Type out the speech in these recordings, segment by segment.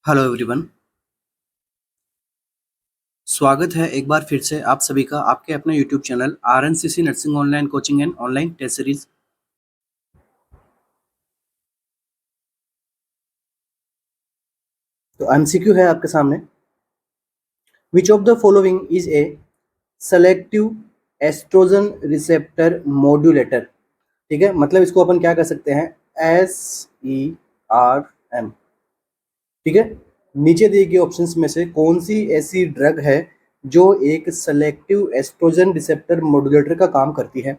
Hello everyone. स्वागत है एक बार फिर से आप सभी का आपके अपने YouTube channel RNCC nursing online coaching and online test series. तो एमसीक्यू है आपके सामने। Which of the following is a selective estrogen receptor modulator. ठीक है, मतलब इसको अपन क्या कर सकते हैं, SERM। ठीक है, नीचे दिए गए ऑप्शंस में से कौन सी ऐसी ड्रग है जो एक सेलेक्टिव एस्ट्रोजन रिसेप्टर मॉड्यूलेटर का काम करती है?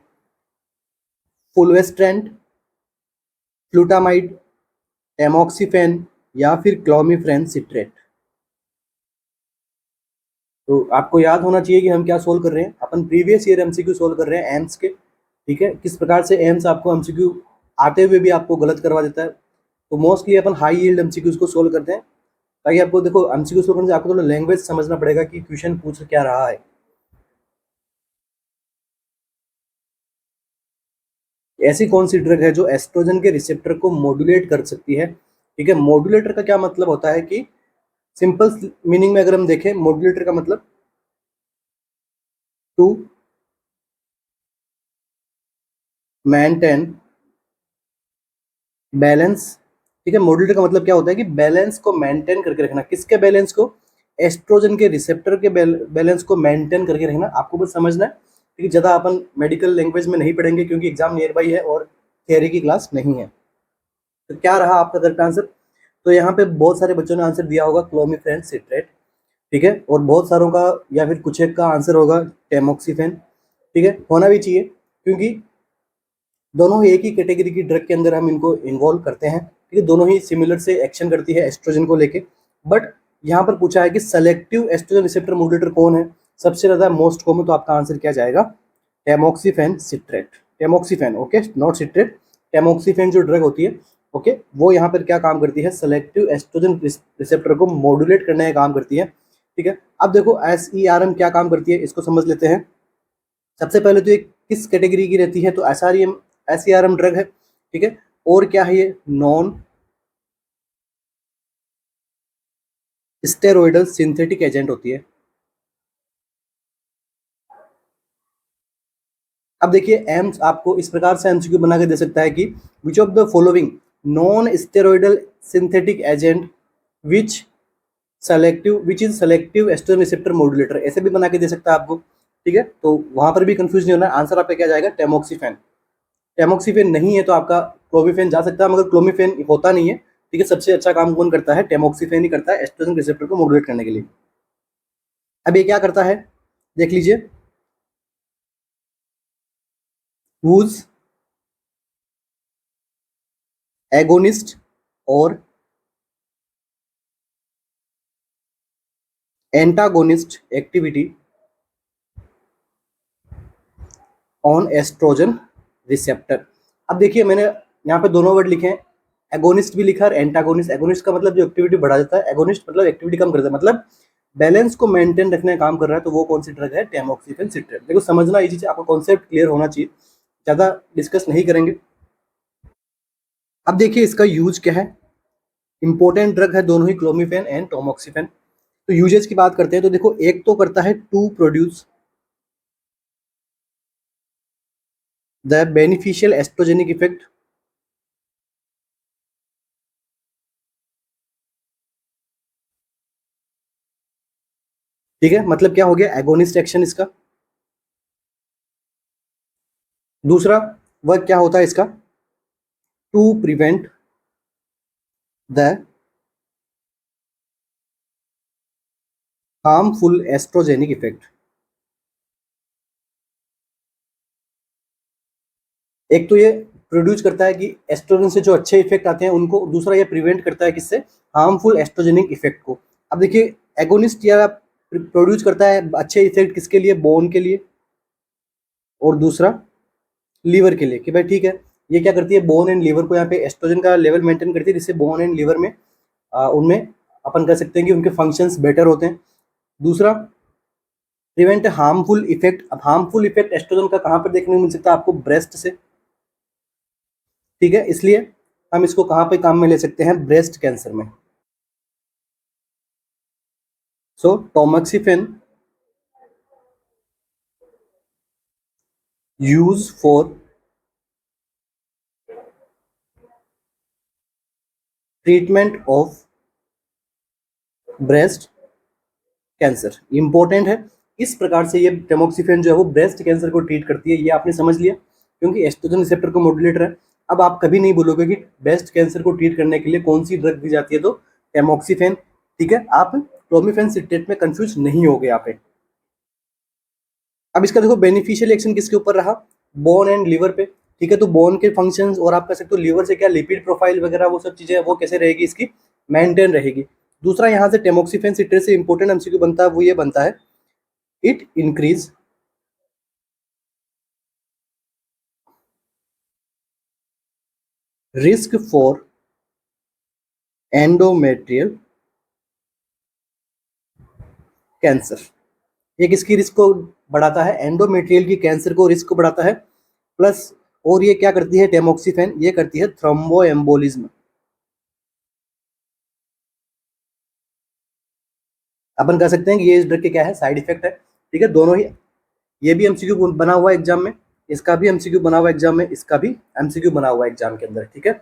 फुलवेस्ट्रेंट, फ्लूटामाइड, एमॉक्सीफेन या फिर क्लोमिफ्रेन सिट्रेट। तो आपको याद होना चाहिए कि हम क्या सोल्व कर रहे हैं। अपन प्रीवियस ईयर एमसीक्यू सोल्व कर रहे हैं एम्स के। ठीक है, किस प्रकार से एम्स आपको एमसीक्यू आते हुए भी आपको गलत करवा देता है। तो मोस्टली अपन हाई यील्ड एमसीक्यूज को सोल्व करते हैं, ताकि आपको देखो एमसीक्यू सोल्व करने से आपको थोड़ा लैंग्वेज समझना पड़ेगा कि क्वेश्चन पूछ क्या रहा है। ऐसी कौन सी ड्रग है जो एस्ट्रोजन के रिसेप्टर को मॉड्यूलेट कर सकती है? ठीक है, मॉड्यूलेटर का क्या मतलब होता है कि सिंपल मीनिंग में अगर हम देखें, मॉड्यूलेटर का मतलब टू मेंटेन बैलेंस। ठीक है, मॉड्यूलेटर का मतलब क्या होता है कि बैलेंस को मेंटेन करके रखना। किसके बैलेंस को? एस्ट्रोजन के रिसेप्टर के बैलेंस को मेंटेन करके रखना। आपको बस समझना है, ठीक है। ज़्यादा अपन मेडिकल लैंग्वेज में नहीं पढ़ेंगे क्योंकि एग्जाम नियर बाई है और थियरी की क्लास नहीं है। तो क्या रहा आपका करेक्ट आंसर? तो यहाँ पे बहुत सारे बच्चों ने आंसर दिया होगा क्लोमिफ्रेन सिट्रेट। ठीक है, और बहुत सारों का या फिर कुछ एक का आंसर होगा टेमोक्सीफेन। ठीक है, होना भी चाहिए क्योंकि दोनों ही एक ही कैटेगरी की ड्रग के अंदर हम इनको इन्वॉल्व करते हैं। ठीक है, दोनों ही सिमिलर से एक्शन करती है एस्ट्रोजन को लेके। बट यहाँ पर पूछा है कि सेलेक्टिव एस्ट्रोजन रिसेप्टर मॉड्यूलेटर कौन है सबसे ज्यादा मोस्ट कॉमन, तो आपका आंसर क्या जाएगा? Tamoxifen citrate. Tamoxifen, okay, not citrate. Tamoxifen जो ड्रग होती है, ओके, वो यहाँ पर क्या काम करती है? सेलेक्टिव एस्ट्रोजन रिसेप्टर को मॉड्यूलेट करने का काम करती है। ठीक है, अब देखो SERM क्या काम करती है, इसको समझ लेते हैं। सबसे पहले तो ये किस कैटेगरी की रहती है? तो SERM ड्रग है। ठीक है, और क्या है ये? नॉन स्टेरॉइडल सिंथेटिक एजेंट होती है। अब देखिए, एम्स आपको इस प्रकार से एमसीक्यू बना के दे सकता है कि which of the following non steroidal synthetic agent which which is selective estrogen receptor modulator, ऐसे भी बना के दे सकता है आपको। ठीक है, तो वहां पर भी कंफ्यूज नहीं होना। आंसर आपका क्या जाएगा? टेमोक्सीफेन। टेमोक्सीफेन नहीं है तो आपका क्लोमिफेन जा सकता है, मगर क्लोमिफेन होता नहीं है। ठीक है, सबसे अच्छा काम कौन करता है? टेमोक्सीफेन ही करता है एस्ट्रोजन रिसेप्टर को मॉड्यूलेट करने के लिए। अब ये क्या करता है, देख लीजिए। whose एगोनिस्ट और antagonist activity on estrogen receptor. अब देखिए, मैंने यहाँ पे दोनों वर्ड लिखे हैं, एगोनिस्ट भी लिखा है और एंटागोनिस्ट। एगोनिस्ट का मतलब जो एक्टिविटी बढ़ा देता है, एगोनिस्ट मतलब एक्टिविटी कम कर देता है, मतलब बैलेंस को मेंटेन रखने का काम कर रहा है। तो वो कौन सी ड्रग है? Tamoxifen citrate. देखो, समझना ये चीज, आपका कॉन्सेप्ट क्लियर होना चाहिए, ज्यादा डिस्कस नहीं करेंगे। अब देखिए इसका यूज क्या है। इंपॉर्टेंट ड्रग है दोनों ही, क्लोमिफेन एंड टोमोक्सीफेन। तो यूजेस की बात करते हैं तो देखो, एक तो करता है to produce the beneficial estrogenic effect. ठीक है, मतलब क्या हो गया? एगोनिस्ट एक्शन इसका। दूसरा वर्क क्या होता है इसका? To prevent the harmful estrogenic effect. एक तो ये प्रोड्यूस करता है कि एस्ट्रोजन से जो अच्छे इफेक्ट आते हैं उनको, दूसरा ये प्रिवेंट करता है किससे? हार्मफुल एस्ट्रोजेनिक इफेक्ट को। अब देखिए, एगोनिस्ट या प्रोड्यूस करता है अच्छे इफेक्ट किसके लिए? बोन के लिए, और दूसरा लीवर के लिए। कि भाई ठीक है, ये क्या करती है? बोन एंड लीवर को यहाँ पे एस्ट्रोजन का लेवल मेंटेन करती है, जिससे बोन एंड लीवर में उनमें अपन कह सकते हैं कि उनके फंक्शंस बेटर होते हैं। दूसरा, प्रिवेंट हार्मफुल इफेक्ट। अब हार्मफुल इफेक्ट एस्ट्रोजन का कहाँ पर देखने को मिल सकता है आपको? ब्रेस्ट से। ठीक है, इसलिए हम इसको कहाँ पे काम में ले सकते हैं? ब्रेस्ट कैंसर में। So tamoxifen use for treatment of breast cancer. Important है, इस प्रकार से ये टेमोक्सिफेन जो है वो ब्रेस्ट कैंसर को ट्रीट करती है, ये आपने समझ लिया, क्योंकि एस्ट्रोजन रिसेप्टर को मॉड्यूलेटर है। अब आप कभी नहीं बोलोगे कि ब्रेस्ट कैंसर को ट्रीट करने के लिए कौन सी ड्रग दी जाती है, तो टेमोक्सिफेन। ठीक है, आप क्लोमिफेन सिट्रेट में कंफ्यूज नहीं हो गए यहाँ पे। अब इसका देखो बेनिफिशियल एक्शन किसके ऊपर रहा, बोन एंड लिवर पे। ठीक है, तो बोन के फंक्शंस और आप कह सकते हो लिवर से क्या लिपिड प्रोफाइल वगैरह वो सब चीजें वो कैसे रहेगी, इसकी मेंटेन रहेगी। दूसरा यहाँ से टेमोक्सिफेन सिट्रेट से इंपॉर्टेंट एमसीक्यू बनता है, वो ये बनता है, it increase risk for endometrial cancer. ये किसकी रिस्क को बढ़ाता है, एंडोमेट्रियल की कैंसर को रिस्क को बढ़ाता है। प्लस और ये क्या करती है टेमोक्सिफेन, ये करती है थ्रोम्बोएम्बोलिज्म। अपन कह सकते हैं कि ये इस ड्रग के क्या है, साइड इफेक्ट है। ठीक है, दोनों ही, ये भी एमसीक्यू बना हुआ है एग्जाम में, इसका भी एमसीक्यू बना हुआ है एग्जाम में, इसका भी एमसीक्यू बना हुआ है एग्जाम के अंदर। ठीक है,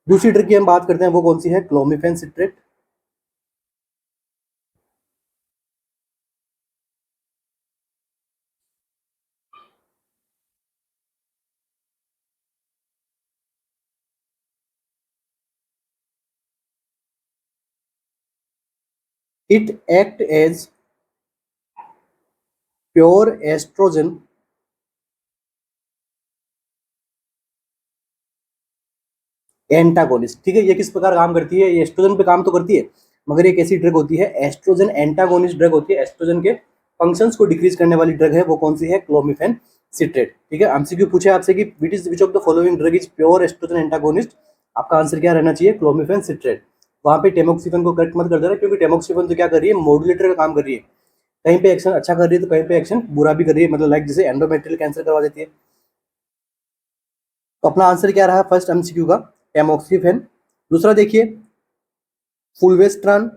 दूसरी ड्रग की हम बात करते हैं, वो कौन सी है, clomiphene citrate. It act as pure estrogen antagonist. ठीक है, ये किस प्रकार काम करती है, ये एस्ट्रोजन पे काम तो करती है, मगर एक ऐसी ड्रग होती है एस्ट्रोजन एंटागोनिस्ट ड्रग होती है, एस्ट्रोजन के फंक्शंस को डिक्रीज करने वाली ड्रग है, वो कौन सी है, क्लोमिफेन सिट्रेट। ठीक है, एमसीक्यू पूछे आपसे कि which of the following drug is pure estrogen antagonist, आपका आंसर क्या रहना चाहिए, क्लोमिफेन सिट्रेट। वहां पे टेमोक्सिफेन को करेक्ट मत कर देना, क्योंकि टेमोक्सिफेन तो क्या कर रही है, मॉड्यूलेटर का काम कर रही है, कहीं पे एक्शन अच्छा कर रही है तो कहीं पे एक्शन बुरा भी कर रही है, मतलब लाइक जैसे एंडोमेट्रियल कैंसर करवा देती है। तो अपना आंसर क्या रहा फर्स्ट एमसीक्यू का, टेमोक्सिफेन। दूसरा देखिए, फुलवेस्ट्रान,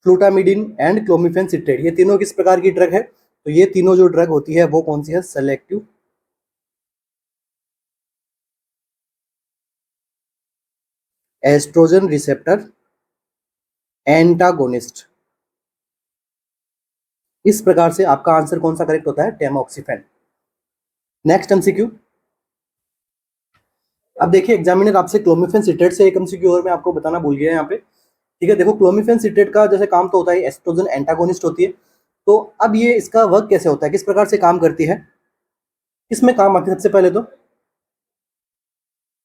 फ्लूटामिडिन एंड क्लोमिफेन सिट्रेट, ये तीनों किस प्रकार की ड्रग है, तो ये तीनों जो ड्रग होती है वो कौन सी है, सेलेक्टिव एस्ट्रोजन रिसेप्टर एंटागोनिस्ट। इस प्रकार से आपका आंसर कौन सा करेक्ट होता है, टेमोक्सिफेन। नेक्स्ट एमसीक्यू, अब देखिए एग्जामिनर आपसे क्लोमिफेन सिट्रेट से एक एमसीक्यू और मैं आपको बताना भूल गया यहाँ पे। ठीक है, देखो क्लोमिफेन सिट्रेट का जैसे काम तो होता है, एस्ट्रोजन एंटागोनिस्ट होती है, तो अब ये इसका वर्क कैसे होता है, किस प्रकार से काम करती है, किसमें काम आती है, सबसे पहले तो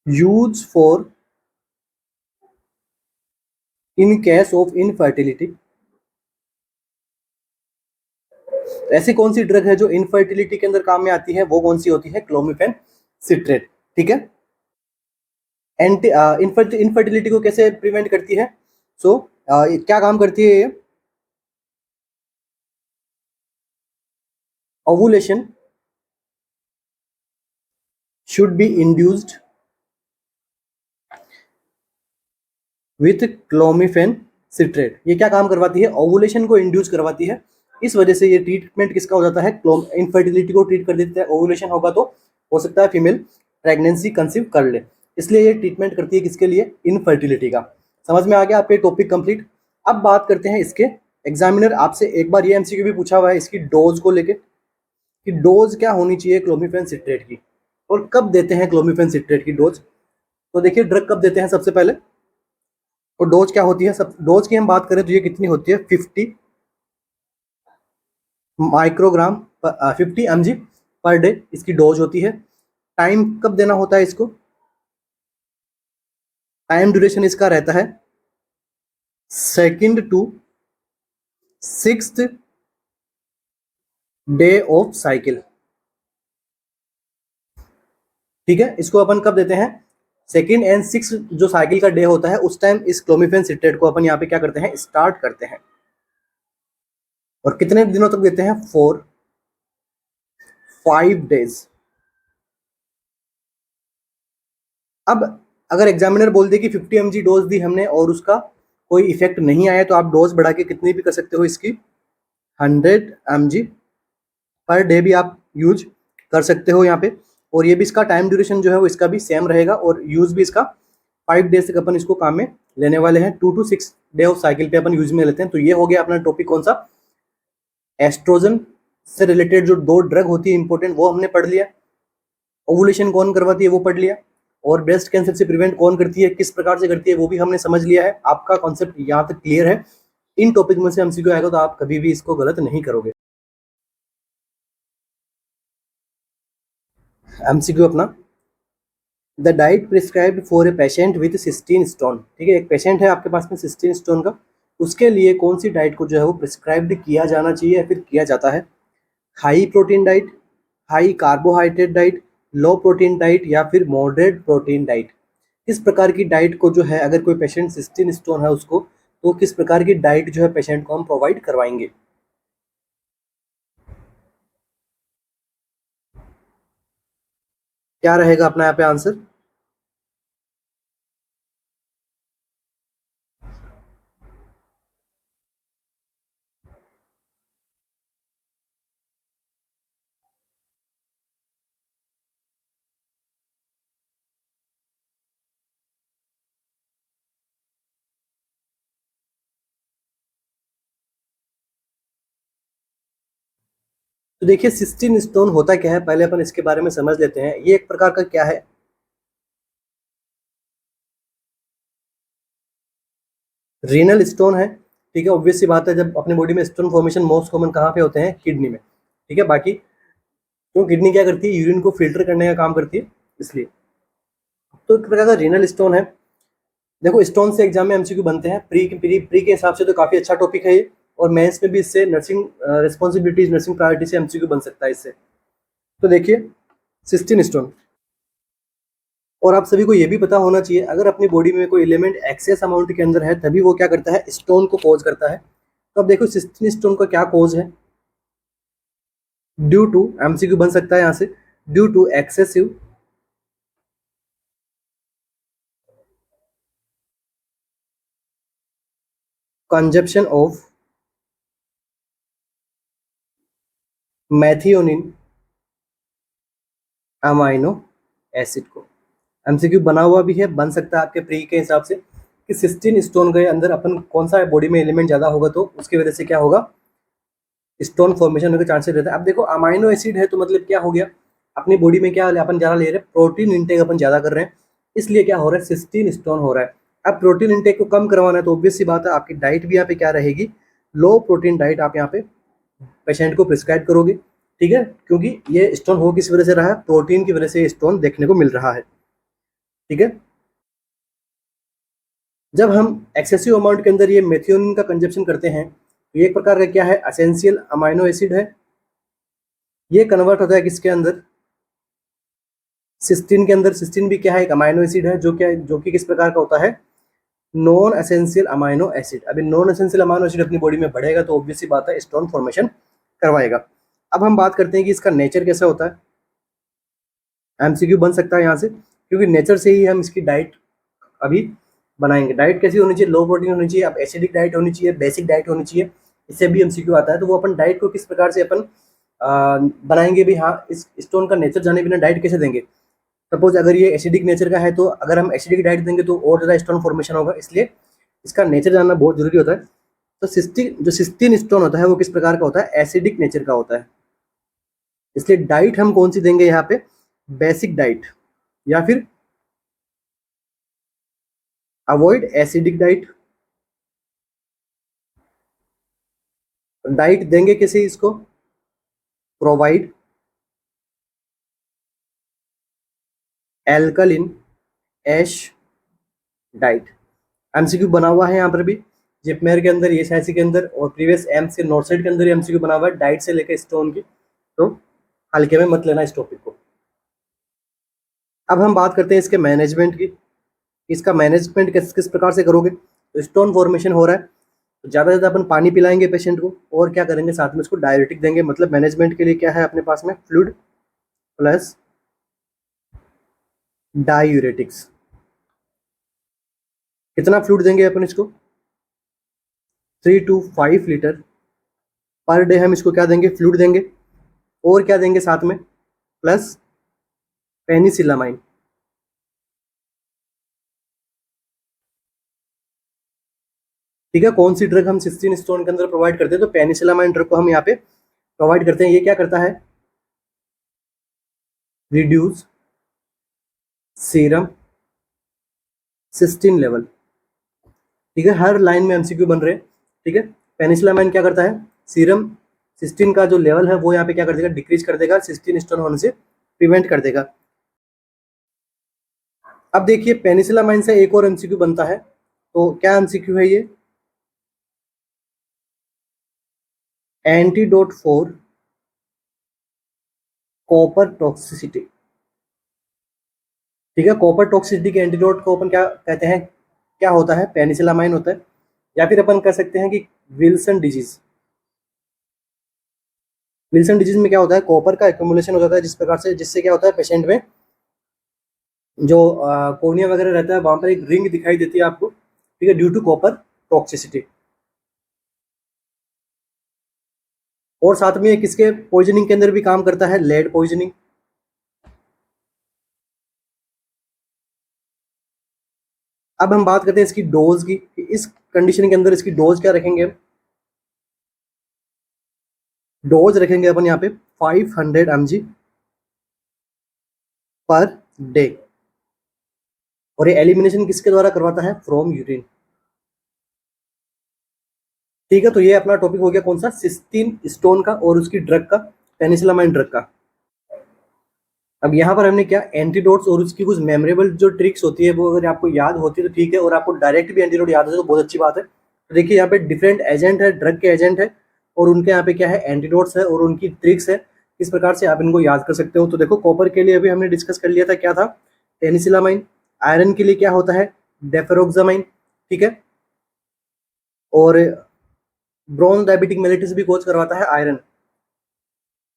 use for in case of infertility. ऐसी कौन सी ड्रग है जो इनफर्टिलिटी के अंदर काम में आती है, वो कौन सी होती है, क्लोमिफेन सिट्रेट। ठीक है, एंटी इनफर्टिलिटी को कैसे प्रिवेंट करती है, सो क्या काम करती है ये, ovulation should be induced with clomiphene citrate. ये क्या काम करवाती है, ओवुलेशन को इंड्यूस करवाती है, इस वजह से ये ट्रीटमेंट किसका हो जाता है, इनफर्टिलिटी को ट्रीट कर देता है। ओवुलेशन होगा तो हो सकता है फीमेल प्रेगनेंसी कंसीव कर ले, इसलिए ये ट्रीटमेंट करती है किसके लिए, इनफर्टिलिटी का। समझ में आ गया आपके टॉपिक कंप्लीट। अब बात करते हैं इसके, एग्जामिनर आपसे एक बार ये एमसीक्यू भी पूछा हुआ है इसकी डोज को लेके, कि डोज क्या होनी चाहिए क्लोमिफेन सिट्रेट की, और कब देते हैं क्लोमिफेन सिट्रेट की डोज। तो देखिए ड्रग कब देते हैं, सबसे पहले और डोज क्या होती है, सब डोज की हम बात करें तो ये कितनी होती है, 50 माइक्रोग्राम 50 mg पर डे इसकी डोज होती है। टाइम कब देना होता है इसको, टाइम ड्यूरेशन इसका रहता है second to sixth day of cycle. ठीक है, इसको अपन कब देते हैं, सेकंड एंड सिक्स जो साइकिल का डे होता है उस टाइम इस क्लोमिफेन सिट्रेट को अपन यहाँ पे क्या करते हैं, स्टार्ट करते हैं। और कितने दिनों तक देते हैं, फॉर 5 days। अब अगर एग्जामिनर बोल दे कि 50 mg डोज दी हमने और उसका कोई इफेक्ट नहीं आया तो आप डोज बढ़ा के कितनी भी कर सकते हो इसकी, 100 mg पर डे भी आप यूज कर सकते हो यहाँ पे। और ये भी इसका टाइम ड्यूरेशन जो है वो इसका भी सेम रहेगा, और यूज भी इसका 5 डेज तक अपन इसको काम में लेने वाले हैं। 2 to 6 डे ऑफ साइकिल पे अपन यूज में लेते हैं। तो ये हो गया अपना टॉपिक कौन सा, एस्ट्रोजन से रिलेटेड जो 2 ड्रग होती है इंपॉर्टेंट वो हमने पढ़ लिया। ओवुलेशन कौन करवाती है वो पढ़ लिया, और ब्रेस्ट कैंसर से प्रिवेंट कौन करती है, किस प्रकार से करती है वो भी हमने समझ लिया है। आपका कॉन्सेप्ट यहाँ तक क्लियर है। इन टॉपिक में से एमसीक्यू आएगा तो आप कभी भी इसको गलत नहीं करोगे। एमसीक्यू अपना, the diet prescribed for a patient with cysteine stone. ठीक है, एक पेशेंट है आपके पास में सिस्टीन स्टोन का, उसके लिए कौन सी डाइट को जो है वो प्रिस्क्राइब्ड किया जाना चाहिए या फिर किया जाता है। High protein diet, high carbohydrate diet, low protein diet या फिर मॉडरेट प्रोटीन डाइट। किस प्रकार की डाइट को जो है, अगर कोई पेशेंट सिस्टीन स्टोन है उसको, तो किस प्रकार की डाइट जो है पेशेंट को हम प्रोवाइड करवाएंगे। क्या रहेगा अपना यहाँ पे आंसर। तो देखिए सिस्टीन स्टोन होता क्या है, पहले अपन इसके बारे में समझ लेते हैं। ये एक प्रकार का क्या है, रीनल स्टोन है। ठीक है, ऑब्वियस सी बात है, जब अपने बॉडी में स्टोन फॉर्मेशन मोस्ट कॉमन कहाँ पे होते हैं, किडनी में। ठीक है, बाकी तो किडनी क्या करती है, यूरिन को फिल्टर करने का काम करती है, इसलिए। तो एक प्रकार का रीनल स्टोन है। देखो स्टोन से एग्जाम में एमसीक्यू बनते हैं, प्री के हिसाब से तो काफी अच्छा टॉपिक है ये, और मेंस में भी इससे नर्सिंग रिस्पॉन्सिबिलिटीज, नर्सिंग प्रायोरिटी से एमसीक्यू बन सकता है इससे। तो देखिए सिस्टीन स्टोन, और आप सभी को ये भी पता होना चाहिए, अगर अपनी बॉडी में कोई एलिमेंट एक्सेस अमाउंट के अंदर है तभी वो क्या करता है, स्टोन को कॉज करता है। तो अब देखो सिस्टीन स्टोन का क्या कॉज है, ड्यू टू, एमसीक्यू बन सकता है यहाँ से, due to excessive consumption of methionine amino acid को। एमसीक्यू बना हुआ भी है, बन सकता है आपके प्री के हिसाब से, कि सिस्टीन स्टोन के अंदर अपन कौन सा बॉडी में एलिमेंट ज्यादा होगा तो उसकी वजह से क्या होगा, स्टोन फॉर्मेशन होने के चांसेस रहता है। अब देखो अमाइनो एसिड है तो मतलब क्या हो गया, अपनी बॉडी में क्या अपन ज्यादा ले रहे हैं, प्रोटीन इंटेक अपन ज्यादा कर रहे हैं, इसलिए क्या हो रहा है, सिस्टीन स्टोन हो रहा है। अब प्रोटीन इंटेक को कम करवाना है तो ऑब्वियस सी बात है, आपकी डाइट भी यहाँ पे क्या रहेगी, लो प्रोटीन डाइट आप यहाँ पे पेशेंट को प्रिस्क्राइब करोगे। ठीक है, क्योंकि ये स्टोन हो किस वजह से रहा है, प्रोटीन की वजह से ये स्टोन देखने को मिल रहा है। ठीक है, जब हम एक्सेसिव अमाउंट के अंदर ये मेथियोनिन का कंजप्शन करते हैं तो ये एक प्रकार का क्या है, एसेंशियल अमाइनो एसिड है। ये कन्वर्ट होता है किसके अंदर, सिस्टीन के अंदर। सिस्टीन भी क्या है, एक अमाइनो एसिड है, जो कि किस प्रकार का होता है, नॉन एसेंशियल अमाइनो एसिड। अभी नॉन एसेंशियल अमाइनो एसिड अपनी बॉडी में बढ़ेगा तो ऑब्वियस सी बात है स्टोन फॉर्मेशन करवाएगा। अब हम बात करते हैं कि इसका नेचर कैसा होता है, एमसीक्यू बन सकता है यहाँ से, क्योंकि नेचर से ही हम इसकी डाइट अभी बनाएंगे। डाइट कैसी होनी चाहिए, लो प्रोटीन होनी चाहिए, अब एसिडिक डाइट होनी चाहिए, बेसिक डाइट होनी चाहिए, इससे भी एमसीक्यू आता है। तो वो अपन डाइट को किस प्रकार से अपन बनाएंगे भी, हाँ इस स्टोन का नेचर जाने बिना डाइट कैसे देंगे। सपोज अगर ये एसिडिक नेचर का है तो अगर हम एसिडिक डाइट देंगे तो और ज़्यादा स्टोन फॉर्मेशन होगा, इसलिए इसका नेचर जानना बहुत जरूरी होता है। तो सिस्टीन स्टोन होता है वो किस प्रकार का होता है, एसिडिक नेचर का होता है, इसलिए डाइट हम कौन सी देंगे यहाँ पे, बेसिक डाइट, या फिर अवॉइड एसिडिक डाइट। डाइट देंगे कैसे इसको, प्रोवाइड एल्कलिन एश डाइट। एमसीक्यू बना हुआ है यहाँ पर भी, जिपमेर के अंदर, ईएसआईसी के अंदर, और प्रीवियस एम्स के नॉर्थ साइड के अंदर एमसीक्यू बना हुआ है डाइट से लेकर स्टोन की। तो हल्के में मत लेना इस टॉपिक को। अब हम बात करते हैं इसके मैनेजमेंट की, इसका मैनेजमेंट किस किस प्रकार से करोगे। तो स्टोन फॉर्मेशन हो रहा है तो ज़्यादा से ज़्यादा अपन पानी पिलाएंगे पेशेंट को, और क्या करेंगे साथ में इसको डायरेटिक देंगे। मतलब मैनेजमेंट के लिए क्या है अपने पास में, फ्लूइड प्लस डायूरेटिक्स। कितना फ्लूइड देंगे अपन इसको, 3 to 5 लीटर पर डे हम इसको क्या देंगे, फ्लूइड देंगे, और क्या देंगे साथ में, प्लस पेनिसिलामाइन। ठीक है, कौन सी ड्रग हम सिस्टीन स्टोन के अंदर प्रोवाइड करते हैं, तो पेनिसिलामाइन ड्रग को हम यहाँ पे प्रोवाइड करते हैं। ये क्या करता है, रिड्यूस सीरम सिस्टीन लेवल। ठीक है, हर लाइन में एमसीक्यू बन रहे हैं। ठीक है, पेनिसिलामाइन क्या करता है, सीरम सिस्टीन का जो लेवल है वो यहाँ पे क्या कर देगा, डिक्रीज कर देगा, सिस्टीन स्टोन होने से प्रिवेंट कर देगा। अब देखिए पेनिसिलामाइन से एक और एमसीक्यू बनता है, तो क्या एमसीक्यू है ये, एंटीडोट फॉर कॉपर टॉक्सिसिटी। ठीक है, कॉपर टॉक्सिसिटी के एंटीडोट को अपन क्या कहते हैं, क्या होता है, पेनिसिलामाइन होता है, या फिर अपन कह सकते हैं कि विल्सन डिजीज। विल्सन डिजीज में क्या होता है, कॉपर का एक्यूमुलेशन हो जाता है जिस प्रकार से, जिससे क्या होता है, पेशेंट में जो कोर्निया वगैरह रहता है वहां पर एक रिंग दिखाई देती है आपको। ठीक है, ड्यू टू कॉपर टॉक्सिसिटी। और साथ में किसके पॉइजनिंग के अंदर भी काम करता है, लेड पॉइजनिंग। अब हम बात करते हैं इसकी डोज की, इस कंडीशन के अंदर इसकी डोज क्या रखेंगे, डोज रखेंगे अपन यहाँ पे 500 mg पर डे, और ये एलिमिनेशन किसके द्वारा करवाता है, फ्रॉम यूरिन। ठीक है, तो ये अपना टॉपिक हो गया कौन सा, सिस्टीन स्टोन का और उसकी ड्रग का, पेनिसिलामाइन ड्रग का। अब यहाँ पर हमने क्या, एंटीडोट्स और उसकी कुछ मेमोरेबल जो ट्रिक्स होती है वो अगर आपको याद होती है तो ठीक है, और आपको डायरेक्ट भी एंटीडोट याद हो तो बहुत अच्छी बात है। तो देखिए यहाँ पे डिफरेंट एजेंट है, ड्रग के एजेंट है, और उनके यहाँ पे क्या है, एंटीडोट्स है और उनकी ट्रिक्स है, किस प्रकार से आप इनको याद कर सकते हो। तो देखो कॉपर के लिए अभी हमने डिस्कस कर लिया था, क्या था, पेनिसिलामाइन। आयरन के लिए क्या होता है, डेफेरोक्सामाइन। ठीक है, और ब्रोन डायबिटिक मेलिटस भी कोच करवाता है आयरन।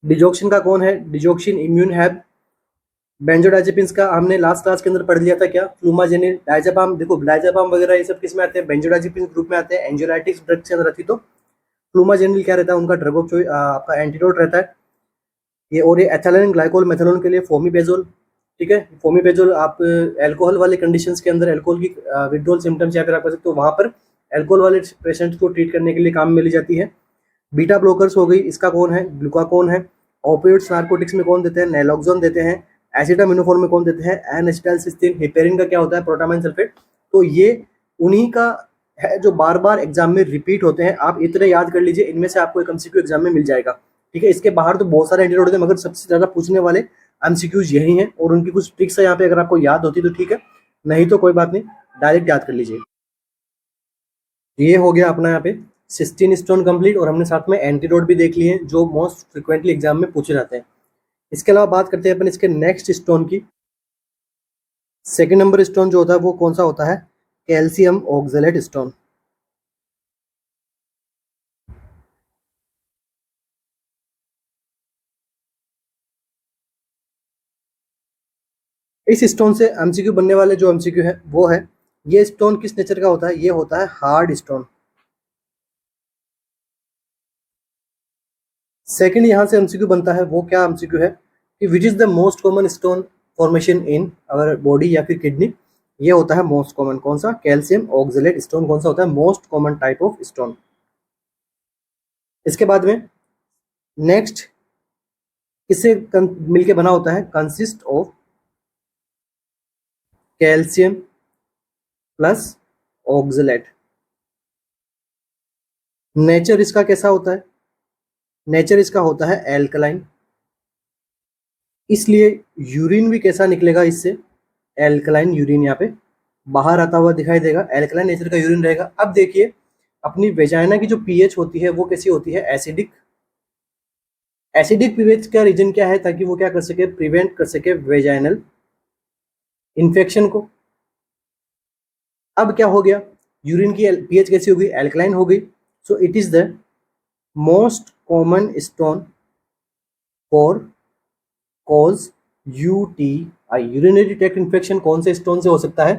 डिजोक्सिन का कौन है, डिजोक्सिन इम्यून हैब। बेंजोडाइजेपिन्स का हमने लास्ट क्लास के अंदर पढ़ लिया था, क्या, फ्लूमाजेनिल, डायजापाम। देखो डायजापाम वगैरह ये सब किस में आते हैं, बेंजोडाइजेपिन्स ग्रुप में आते हैं, एंजियोलाइटिक्स ड्रग के अंदर आती। तो फ्लूमाजेनिल क्या रहता है, उनका ड्रग ऑफ चॉइस आपका एंटीडोट रहता है ये। और ये एथिलीन ग्लाइकोल मेथनॉल के लिए फोमीपेजोल। ठीक है, फोमीपेजोल आप एल्कोहल वाले कंडीशंस के अंदर एल्कोहल की विड्रॉल सिम्टम्स या फिर आप कह सकते हो वहां पर एल्कोहल वाले पेशेंट्स को ट्रीट करने के लिए काम में ली जाती है। बीटा ब्लॉकर्स हो गई, इसका कौन है, ग्लूकाकॉन है। ओपियोइड्स नार्कोटिक्स में कौन देते हैं, नैलोक्सोन देते हैं। एसिटामिनोफोन में कौन देते हैं, एन एसिटाइलसिस्टीन। हेपेरिन का क्या होता है, प्रोटामाइन सल्फेट। तो ये उन्हीं का है जो बार बार एग्जाम में रिपीट होते हैं। आप इतने याद कर लीजिए, इनमें से आपको एक एमसीक्यू एग्जाम में मिल जाएगा। ठीक है, इसके बाहर तो बहुत सारे एंटीडोट होते हैं, मगर सबसे ज्यादा पूछने वाले एमसीक्यूज यही हैं, और उनकी कुछ ट्रिक्स है यहाँ पे, अगर आपको याद होती तो ठीक है, नहीं तो कोई बात नहीं, डायरेक्ट याद कर लीजिए। ये हो गया अपना यहाँ पे सिस्टीन स्टोन कंप्लीट, और हमने साथ में एंटीडोट भी देख लिए हैं जो मोस्ट फ्रिक्वेंटली एग्जाम में पूछे जाते हैं। इसके अलावा बात करते हैं अपन इसके नेक्स्ट स्टोन की। सेकंड नंबर स्टोन जो होता है वो कौन सा होता है, कैल्शियम ऑक्सलेट स्टोन। इस स्टोन से एमसीक्यू बनने वाले जो एमसीक्यू है वो है, ये स्टोन किस नेचर का होता है, ये होता है हार्ड स्टोन। सेकंड यहाँ से एमसीक्यू बनता है वो क्या एमसीक्यू है, कि which is the most common stone formation in our body या फिर किडनी। ये होता है मोस्ट कॉमन, कौन सा, कैल्शियम ऑक्सलेट स्टोन कौन सा होता है, most common type of stone. इसके बाद में नेक्स्ट किससे मिलके बना होता है, consist of calcium plus oxalate. Nature इसका कैसा होता है, नेचर इसका होता है एल्कलाइन, इसलिए यूरिन भी कैसा निकलेगा इससे, एल्कलाइन यूरिन यहाँ पे बाहर आता हुआ दिखाई देगा, एल्कलाइन नेचर का यूरिन रहेगा। अब देखिए अपनी वेजाइना की जो पीएच होती है वो कैसी होती है, एसिडिक। एसिडिक पीएच का रीजन क्या है, ताकि वो क्या कर सके, प्रिवेंट कर सके वेजाइनल इन्फेक्शन को। अब क्या हो गया, यूरिन की पीएच कैसी हो गई, एल्कलाइन हो गई। So it is the most common stone for cause UTI, urinary tract infection कौन से स्टोन से हो सकता है,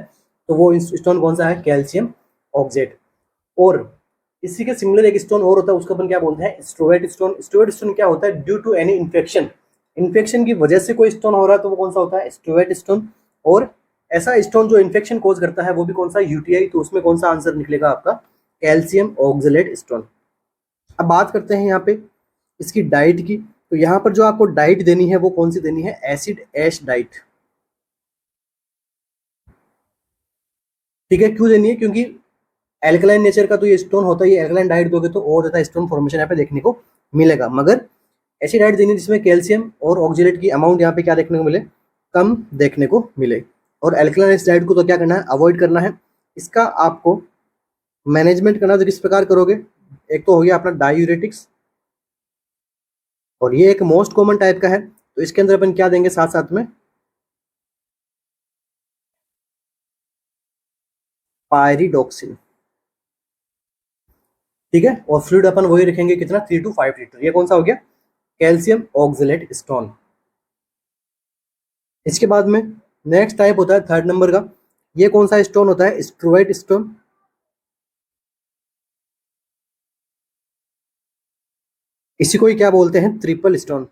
तो वो स्टोन कौन सा है, कैल्शियम ऑक्जेट। और इसी के सिमिलर एक स्टोन और होता है, उसको अपन क्या बोलते हैं, स्ट्रोवेट स्टोन। स्ट्रोवेट स्टोन क्या होता है, due to any infection, infection की वजह से कोई स्टोन हो रहा है तो वो कौन सा होता है, स्ट्रोवेट स्टोन। और ऐसा स्टोन जो इन्फेक्शन कोज करता है वो भी कौन सा, यूटीआई। तो उसमें कौन सा आंसर निकलेगा आपका, कैल्शियम ऑक्सलेट स्टोन। अब बात करते हैं यहाँ पे इसकी डाइट की। तो यहाँ पर जो आपको डाइट देनी है वो कौन सी देनी है, एसिड ऐश डाइट। ठीक है, क्यों देनी है, क्योंकि एल्कलाइन नेचर का तो ये स्टोन होता है, ये एल्कलाइन डाइट दोगे तो और ज्यादा स्टोन फॉर्मेशन यहाँ पे देखने को मिलेगा। मगर ऐसी डाइट देनी जिसमें कैल्शियम और ऑक्जेलेट की अमाउंट यहाँ पे क्या देखने को मिले, कम देखने को मिले। और एल्कलाइन डाइट को तो क्या करना है, अवॉइड करना है। इसका आपको मैनेजमेंट करना तो किस प्रकार करोगे, एक तो हो गया अपना डायूरेटिक्स, और ये एक मोस्ट कॉमन टाइप का है, तो इसके अंदर अपन क्या देंगे साथ साथ में, पायरिडॉक्सिन। ठीक है, और फ्लूइड अपन वही रखेंगे कितना, 3 to 5 लीटर। ये कौन सा हो गया, कैल्शियम ऑक्सलेट स्टोन। इसके बाद में नेक्स्ट टाइप होता है 3rd नंबर का, ये कौन सा स्टोन होता है, स्ट्रोवेट स्टोन। इसी को ही क्या बोलते हैं, ट्रिपल स्टोन।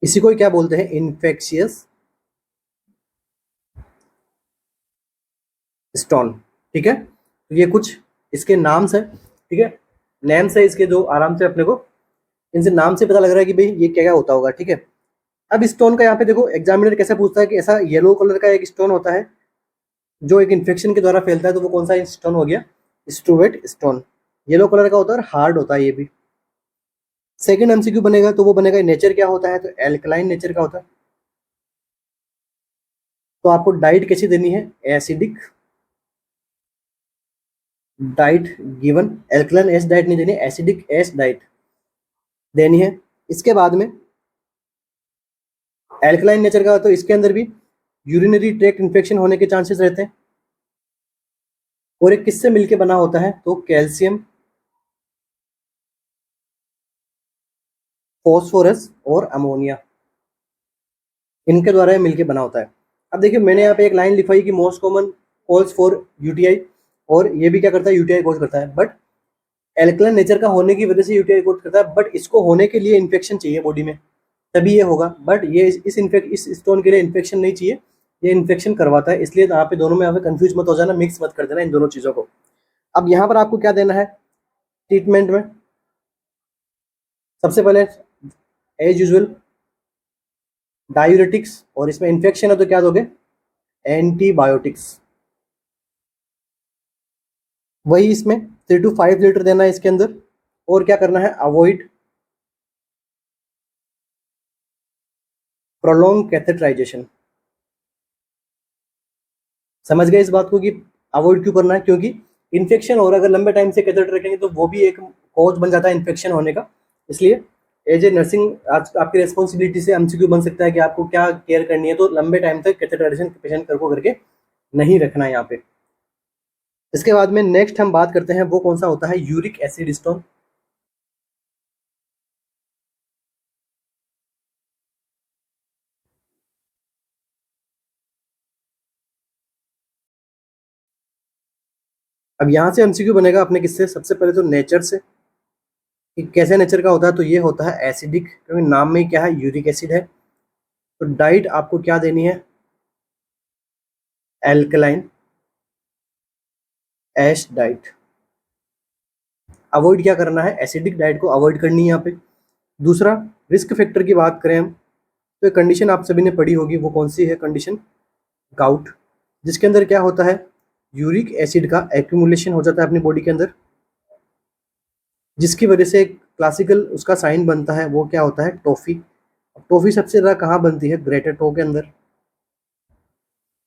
इसी को ही क्या बोलते हैं, इन्फेक्शियस स्टोन। ठीक है, तो ये कुछ इसके नाम्स है। ठीक है, नेम्स है इसके जो आराम से अपने को इनसे नाम से पता लग रहा है कि भाई ये क्या क्या होता होगा। ठीक है, अब स्टोन का यहाँ पे देखो एग्जामिनर कैसे पूछता है कि ऐसा येलो कलर का एक स्टोन होता है जो एक इन्फेक्शन के द्वारा फैलता है, तो वो कौन सा स्टोन हो गया, स्ट्रोवेट स्टोन। येलो कलर का होता है और हार्ड होता है ये भी। सेकंड एमसीक्यू बनेगा तो वो बनेगा नेचर क्या होता है, तो एल्कलाइन नेचर का होता है। तो आपको डाइट कैसी देनी है, acidic diet given, alkaline S diet नहीं देनी, एसिडिक एस डाइट देनी है। इसके बाद में एल्कलाइन नेचर का, तो इसके अंदर भी यूरिनरी ट्रैक्ट इन्फेक्शन होने के चांसेस रहते हैं। और एक किससे मिलके बना होता है, तो कैल्शियम, फॉस्फोरस और अमोनिया, इनके द्वारा ये मिलके बना होता है। अब देखिए मैंने यहाँ पे एक लाइन लिखवाई कि most common cause for UTI, और ये भी क्या करता है, यूटीआई कॉज करता है। बट एल्कलाइन नेचर का होने की वजह से यूटीआई कॉज करता है, बट इसको होने के लिए इन्फेक्शन चाहिए बॉडी में, तभी ये होगा। बट ये इस स्टोन के लिए इन्फेक्शन नहीं चाहिए, ये इन्फेक्शन करवाता है। इसलिए यहाँ पे दोनों में यहाँ पे कंफ्यूज मत हो जाना, मिक्स मत कर देना इन दोनों चीज़ों को। अब यहाँ पर आपको क्या देना है ट्रीटमेंट में, सबसे पहले एज यूजुअल डायूरेटिक्स, और इसमें इन्फेक्शन है तो क्या दोगे, एंटीबायोटिक्स। वही इसमें 3 to 5 लीटर देना है इसके अंदर। और क्या करना है, अवॉइड प्रोलॉन्ग कैथेटराइजेशन। समझ गए इस बात को कि अवॉइड क्यों करना है, क्योंकि इन्फेक्शन हो रहा है, अगर लंबे टाइम से कैथेटर रखेंगे तो वो भी एक कॉज बन जाता है इन्फेक्शन होने का। इसलिए एज ए नर्सिंग आज आपकी रिस्पॉन्सिबिलिटी से एमसीक्यू बन सकता है कि आपको क्या केयर करनी है, तो लंबे टाइम तक कैथेटराइजेशन पेशेंट को करके नहीं रखना है यहाँ पे। इसके बाद में नेक्स्ट हम बात करते हैं वो कौन सा होता है, यूरिक एसिड स्टोन। अब यहाँ से एमसीक्यू बनेगा अपने किससे, सबसे पहले तो नेचर से, कि कैसे नेचर का होता है, तो ये होता है एसिडिक, क्योंकि नाम में ही क्या है, यूरिक एसिड है। तो डाइट आपको क्या देनी है, एल्कलाइन एश डाइट। अवॉइड क्या करना है, एसिडिक डाइट को अवॉइड करनी है यहाँ पे। दूसरा, रिस्क फैक्टर की बात करें हम, तो कंडीशन आप सभी ने पढ़ी होगी, वो कौन सी है कंडीशन, गाउट, जिसके अंदर क्या होता है, यूरिक एसिड का एक्यूमुलेशन हो जाता है अपनी बॉडी के अंदर, जिसकी वजह से क्लासिकल उसका साइन बनता है, वो क्या होता है, टॉफी। टॉफी सबसे ज़्यादा कहाँ बनती है, ग्रेटर टो के अंदर।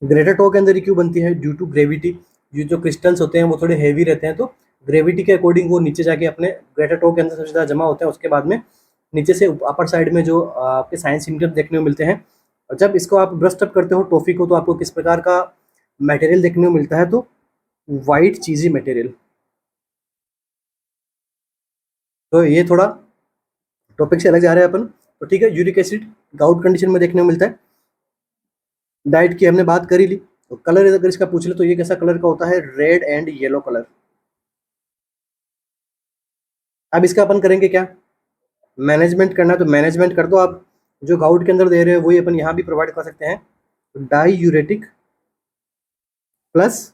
ग्रेटर टो के अंदर ही क्यों बनती है, ड्यू टू ग्रेविटी। ये जो क्रिस्टल्स होते हैं वो थोड़े हैवी रहते हैं, तो ग्रेविटी के अकॉर्डिंग वो नीचे जाके अपने ग्रेटर टो के अंदर सबसे ज़्यादा जमा होते हैं। उसके बाद में नीचे से अपर साइड में जो आपके साइन सिम्टम्स देखने को मिलते हैं। और जब इसको आप ब्रस्ट अप करते हो टॉफी को, तो आपको किस प्रकार का मटेरियल देखने को मिलता है, तो वाइट चीज़ी मटेरियल। तो ये थोड़ा टॉपिक से अलग जा रहे हैं अपन, तो ठीक है। यूरिक एसिड गाउट कंडीशन में देखने को मिलता है। डाइट की हमने बात करी ली। तो कलर अगर इसका पूछ ले तो ये कैसा कलर का होता है, रेड एंड येलो कलर। अब इसका अपन करेंगे क्या, मैनेजमेंट करना है तो मैनेजमेंट कर दो आप, जो गाउट के अंदर दे रहे हो वही अपन यहाँ भी प्रोवाइड कर सकते हैं। तो die यूरेटिक plus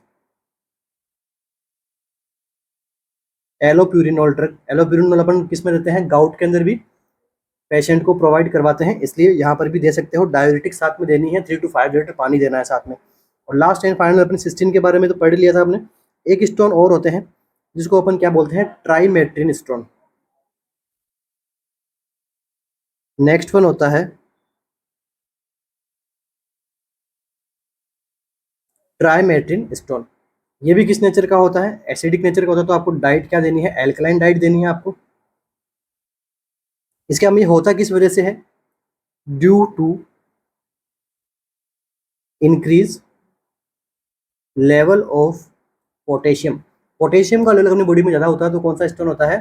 allopurinol drug. Allopurinol अपन किस में देते हैं, गाउट के अंदर भी पेशेंट को प्रोवाइड करवाते हैं, इसलिए यहाँ पर भी दे सकते हो। डायूरेटिक साथ में देनी है, 3 to 5 लीटर पानी देना है साथ में। और लास्ट एंड फाइनल अपने सिस्टीन के बारे में तो पढ़ लिया था आपने। एक स्टोन और होते हैं जिसको अपन क्या बोलते हैं, ट्राइमेट्रिन स्टोन। नेक्स्ट वन होता है ट्राइमेट्रिन स्टोन। ये भी किस नेचर का होता है, एसिडिक नेचर का होता है। तो आपको डाइट क्या देनी है, एल्कलाइन डाइट देनी है आपको। इसके हम ये होता किस वजह से है, due to increase level of potassium. Potassium का लेवल अपनी बॉडी में ज़्यादा होता है तो कौन सा स्टोन होता है,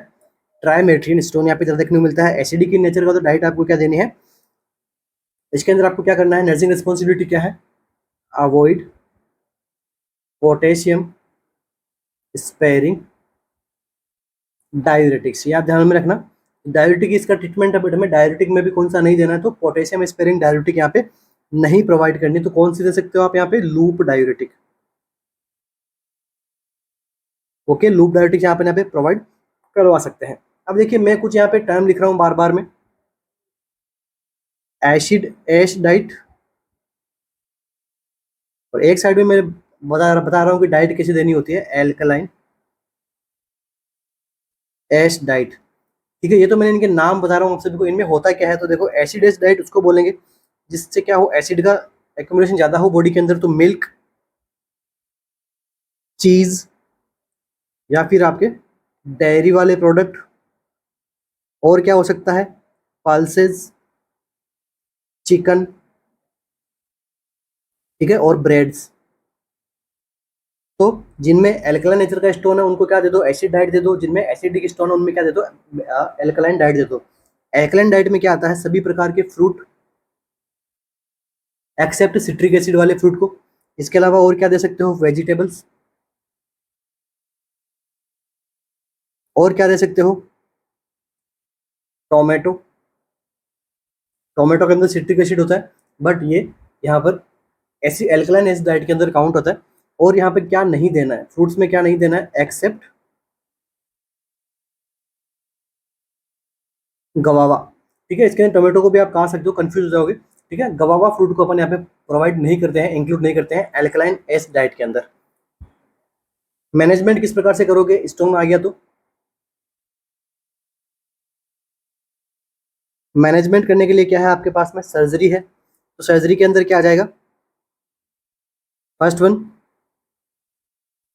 ट्राइमेट्रिन स्टोन यहाँ पे ज़्यादा देखने को मिलता है। एसिडिक इन नेचर का तो डाइट आपको क्या देनी है, इसके अंदर आपको क्या करना है, नर्सिंग रिस्पॉन्सिबिलिटी क्या है, अवॉइड पोटेशियम स्पेयरिंग डायूरेटिक्स। ये आप ध्यान में रखना, डायूरेटिक इसका ट्रीटमेंट है, हमें डायूरेटिक में भी कौन सा नहीं देना है, तो पोटेशियम स्पेयरिंग डायूरेटिक यहाँ पे नहीं प्रोवाइड करनी। तो कौन सी दे सकते हो आप यहाँ पे, loop diuretic. Okay, loop diuretic यहाँ पे प्रोवाइड करवा सकते हैं। अब देखिए मैं कुछ यहाँ पे टर्म लिख रहा हूँ बार बार में, एसिड एश डाइट, और एक साइड में मैं बता रहा हूँ कि डाइट कैसे देनी होती है, एल्कलाइन एश डाइट। ठीक है, ये तो मैंने इनके नाम बता रहा हूँ आप सभी को, इनमें होता क्या है। तो देखो एसिड एश डाइट उसको बोलेंगे जिससे क्या हो, एसिड का एक्यूमुलेशन ज्यादा हो बॉडी के अंदर। तो मिल्क, चीज, या फिर आपके डेयरी वाले प्रोडक्ट, और क्या हो सकता है, पल्सेस, चिकन, ठीक है, और ब्रेड्स। तो जिनमें एल्कलाइन नेचर का स्टोन है उनको क्या दे दो, एसिड डाइट दे दो। जिनमें एसिडिक स्टोन है उनमें क्या दे दो, एल्कलाइन डाइट दे दो। एल्कलाइन डाइट में क्या आता है, सभी प्रकार के फ्रूट एक्सेप्ट सिट्रिक एसिड वाले फ्रूट को। इसके अलावा और क्या दे सकते हो, वेजिटेबल्स, और क्या दे सकते हो, टोमेटो। टोमेटो के अंदर सिट्रिक एसिड होता है, बट ये यहाँ पर ऐसी एल्कलाइन एसिड डाइट के अंदर काउंट होता है। और यहाँ पे क्या नहीं देना है, फ्रूट्स में क्या नहीं देना है, एक्सेप्ट गवावा। ठीक है, इसके अंदर टोमेटो को भी आप कहा सकते हो, कंफ्यूज हो जाओगे। ठीक है, गवावा फ्रूट को अपन यहाँ पे प्रोवाइड नहीं करते हैं, इंक्लूड नहीं करते हैं एल्कलाइन एसिड डाइट के अंदर। मैनेजमेंट किस प्रकार से करोगे, स्टोन आ गया तो मैनेजमेंट करने के लिए क्या है आपके पास में, सर्जरी है। तो सर्जरी के अंदर क्या आ जाएगा, first one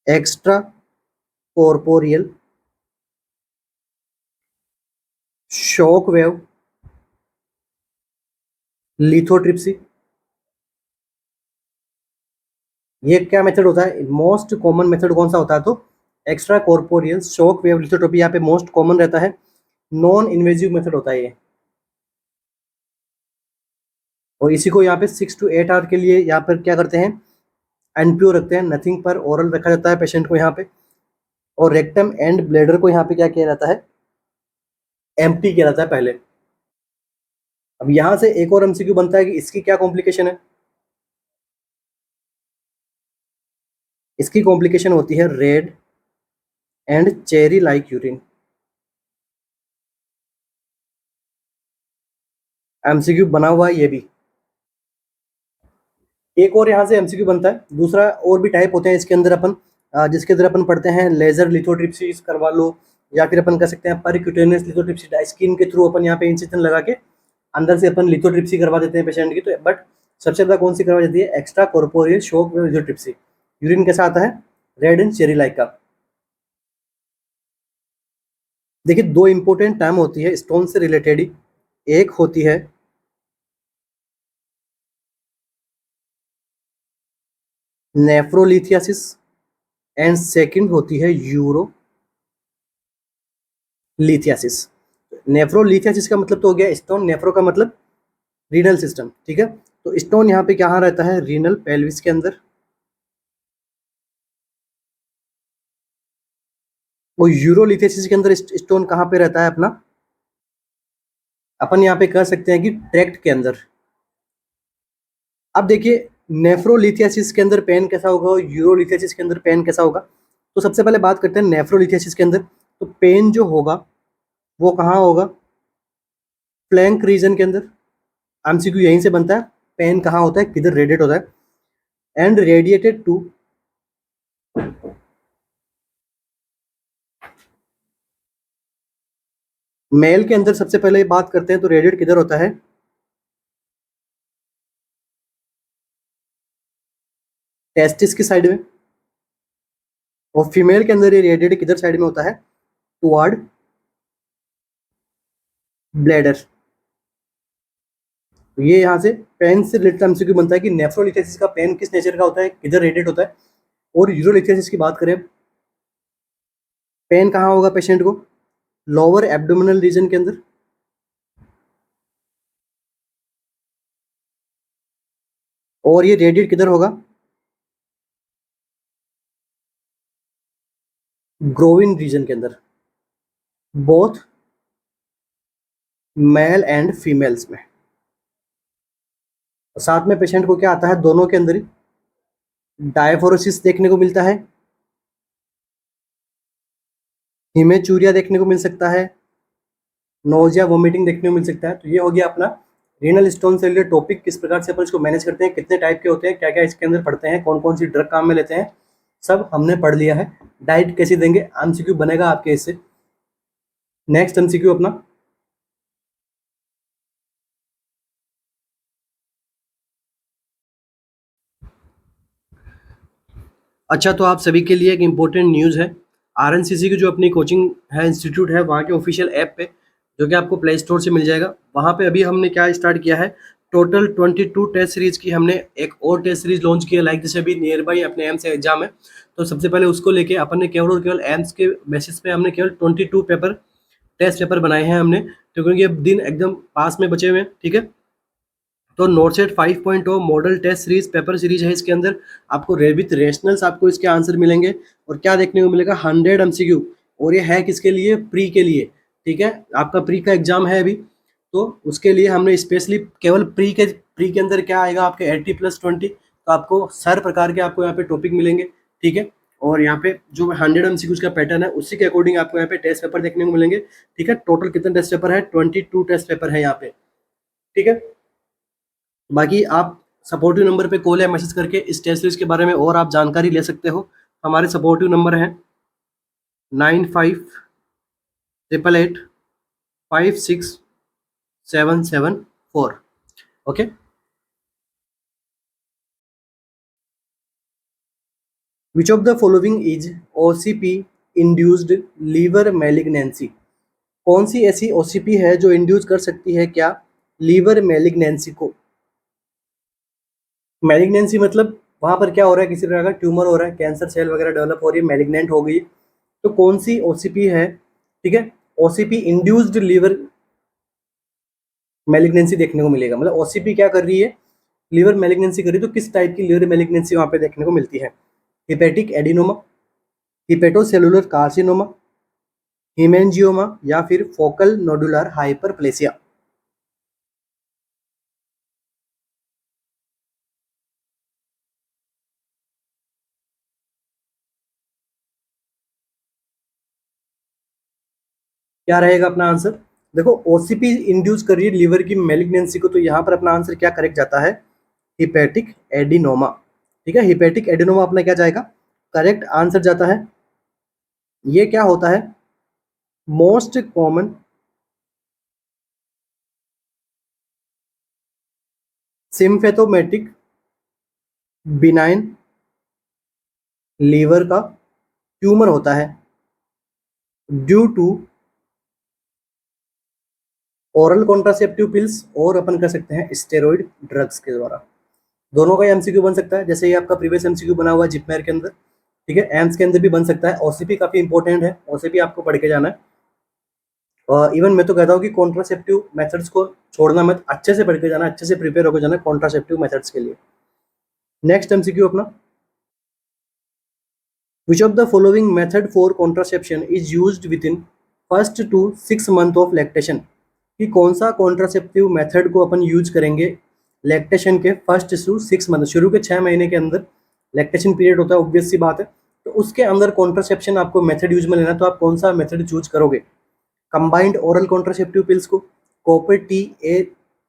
extra corporeal shock wave lithotripsy. ये क्या मेथड होता है, मोस्ट कॉमन मेथड कौन सा होता है, तो एक्स्ट्रा कॉर्पोरियल शॉक वेव लिथोट्रोपी यहाँ पे मोस्ट कॉमन रहता है। नॉन इन्वेजिव मेथड होता है ये, और इसी को यहाँ पे 6 to 8 आवर के लिए यहाँ पर क्या करते हैं, एनपीओ रखते हैं, नथिंग पर ओरल रखा जाता है पेशेंट को यहाँ पे। और रेक्टम एंड ब्लेडर को यहाँ पे क्या किया जाता है, एम्प्टी किया जाता है पहले। अब यहाँ से एक और एमसीक्यू बनता है कि इसकी क्या कॉम्प्लिकेशन है, इसकी कॉम्प्लिकेशन होती है red and cherry like urine. MCQ बना हुआ है ये भी। एक और यहाँ से एमसीक्यू बनता है, दूसरा और भी टाइप होते हैं इसके अंदर अपन, जिसके अंदर अपन पढ़ते हैं लेजर लिथोट्रिप्सी करवा लो, या फिर अपन कर सकते हैं परक्यूटेनियस लिथोट्रिप्सी, स्किन के थ्रू अपन यहाँ पे इंसिजन लगा के अंदर से अपन लिथोट्रिप्सी करवा देते हैं पेशेंट की। तो बट सबसे ज़्यादा कौन सी करवाई जाती है, extra corporeal shock wave lithotripsy. Urine कैसा आता है, रेड एंड चेरी लाइक का। देखिए दो इंपॉर्टेंट टर्म होती है स्टोन से रिलेटेड ही, एक होती है नेफ्रोलिथियासिस एंड सेकंड होती है यूरोलिथियासिस। नेफ्रोलिथियासिस का मतलब तो हो गया स्टोन, नेफ्रो का मतलब रीनल सिस्टम। ठीक है, तो स्टोन यहाँ पे कहाँ रहता है, रीनल पेल्विस के अंदर। और यूरोलिथेसिस के अंदर स्टोन कहाँ पे रहता है अपना, अपन यहाँ पे कह सकते हैं कि ट्रैक्ट के अंदर। अब देखिए नेफ्रोलिथियासिस के अंदर पेन कैसा होगा और यूरोलिथियासिस के अंदर पेन कैसा होगा। तो सबसे पहले बात करते हैं नेफ्रोलिथियासिस के अंदर। तो पेन जो होगा वो कहाँ होगा, फ्लैंक रीजन के अंदर। एमसीक्यू यहीं से बनता है, पेन कहाँ होता है, किधर रेडिएट होता है। एंड रेडिएटेड टू मेल के अंदर सबसे पहले बात करते हैं तो रेडिएट किधर होता है, टेस्टिस की साइड में। और फीमेल के अंदर ये रेडिएट किधर साइड में होता है, टुवर्ड ब्लैडर। तो ये यहाँ से पेन से रिलेटेड एमसीक्यू बनता है कि नेफ्रोलिथेसिस का पेन किस नेचर का होता है, किधर रेडिएट होता है। और यूरोलिथेसिस की बात करें, पेन कहाँ होगा पेशेंट को, लोअर एब्डोमिनल रीजन के अंदर। और ये रेडिएट किधर होगा, ग्रोइन रीजन के अंदर, बोथ मेल एंड फीमेल्स में। साथ में पेशेंट को क्या आता है, दोनों के अंदर ही डायफोरोसिस देखने को मिलता है, हिमेचूरिया देखने को मिल सकता है, नोजिया वोमिटिंग देखने को मिल सकता है। तो ये हो गया अपना रीनल स्टोन से रिलेटेड टॉपिक, किस प्रकार से अपन इसको मैनेज करते हैं, कितने टाइप के होते हैं, क्या क्या इसके अंदर पढ़ते हैं, कौन कौन सी ड्रग काम में लेते हैं, सब हमने पढ़ लिया है। डाइट कैसे देंगे, एमसीक्यू बनेगा आपके इससे। नेक्स्ट एमसीक्यू अपना, अच्छा तो आप सभी के लिए एक इम्पोर्टेंट न्यूज़ है। आरएनसीसी की जो अपनी कोचिंग है, इंस्टीट्यूट है, वहाँ के ऑफिशियल ऐप पे, जो कि आपको प्ले स्टोर से मिल जाएगा, वहाँ पे अभी हमने क्या स्टार्ट किया है, टोटल 22 टेस्ट सीरीज की हमने एक और टेस्ट सीरीज लॉन्च की है। लाइक जैसे अभी नियर बाई अपने एम्स एग्जाम है, तो सबसे पहले उसको लेके अपन ने केवल और केवल एम्स के बेसिस पे हमने केवल 22 पेपर टेस्ट पेपर बनाए हैं हमने। तो क्योंकि अब दिन एकदम पास में बचे हुए हैं, ठीक है। तो नोटसेट 5.0 model test series paper series है। इसके अंदर आपको विथ रेशनल्स आपको इसके आंसर मिलेंगे। और क्या देखने को मिलेगा, 100 एमसीक्यू। और ये है किसके लिए, प्री के लिए, ठीक है। आपका प्री का एग्जाम है अभी, तो उसके लिए हमने स्पेशली केवल प्री के अंदर क्या आएगा आपके 80+20। तो आपको हर प्रकार के आपको यहाँ पे टॉपिक मिलेंगे, ठीक है। और यहाँ पे जो 100 एमसीक्यूज का पैटर्न है, उसी के अकॉर्डिंग आपको यहाँ पे टेस्ट पेपर देखने को मिलेंगे, ठीक है। टोटल कितने टेस्ट पेपर है, 22 टेस्ट पेपर है यहाँ पे, ठीक है। बाकी आप सपोर्टिव नंबर पे कॉल या मैसेज करके इस टेस्ट सीरीज के बारे में और आप जानकारी ले सकते हो। हमारे सपोर्टिव नंबर है 9588567774। Okay. Which of the following is OCP induced liver malignancy. कौन सी ऐसी ओसीपी है जो इंड्यूस कर सकती है क्या, लीवर मैलिग्नेंसी को। मैलिग्नेंसी मतलब वहां पर क्या हो रहा है, किसी प्रकार का ट्यूमर हो रहा है, कैंसर सेल वगैरह डेवलप हो रही है, मैलिग्नेंट हो गई। तो कौन सी ओसीपी है, ठीक है। ओसीपी इंड्यूस्ड लीवर मैलिग्नेंसी देखने को मिलेगा, मतलब ओसीपी क्या कर रही है, लीवर मैलिग्नेंसी कर रही है। तो किस टाइप की लीवर मैलिग्नेंसी वहां पे देखने को मिलती है, हिपेटिक एडिनोमा, हिपेटोसेलुलर कार्सिनोमा, हिमेंजियोमा, या फिर फोकल नोडुलर हाइपरप्लेसिया। क्या रहेगा अपना आंसर, देखो ओसीपी इंड्यूस कर रही है लीवर की मैलिग्नेंसी को, तो यहाँ पर अपना आंसर क्या करेक्ट जाता है, हिपेटिक एडिनोमा, ठीक है। हिपेटिक एडिनोमा अपना क्या जाएगा, करेक्ट आंसर जाता है। ये क्या होता है, most common symptomatic benign liver का ट्यूमर होता है, due to oral contraceptive pills, और अपन कर सकते हैं स्टेरॉइड ड्रग्स के द्वारा। दोनों का एमसीक्यू बन सकता है, जैसे ये आपका प्रीवियस एमसीक्यू बना हुआ है जिपमेर के अंदर, ठीक है। एम्स के अंदर भी बन सकता है। ओसीपी काफी इंपॉर्टेंट है, ओसीपी आपको पढ़ के जाना है। और इवन मैं तो कहता हूँ कि कॉन्ट्रासेप्टिव मेथड्स को छोड़ना मत, अच्छे से पढ़ के जाना, अच्छे से प्रिपेयर होकर जाना कॉन्ट्रासेप्टिव मेथड्स के लिए। नेक्स्ट एमसीक्यू अपना, which of the following method for contraception is used within first two 6 month of lactation, कि कौन सा कॉन्ट्रासेप्टिव मेथड को अपन यूज करेंगे लैक्टेशन के फर्स्ट टू 6 मंथ, शुरू के 6 महीने के अंदर लैक्टेशन पीरियड होता है, ऑब्वियस सी बात है, तो उसके अंदर कॉन्ट्रासेप्शन आपको मेथड यूज में लेना, तो आप कौन सा मेथड चूज करोगे? कंबाइंड ओरल कॉन्ट्रासेप्टिव पिल्स को, कॉपर टी ए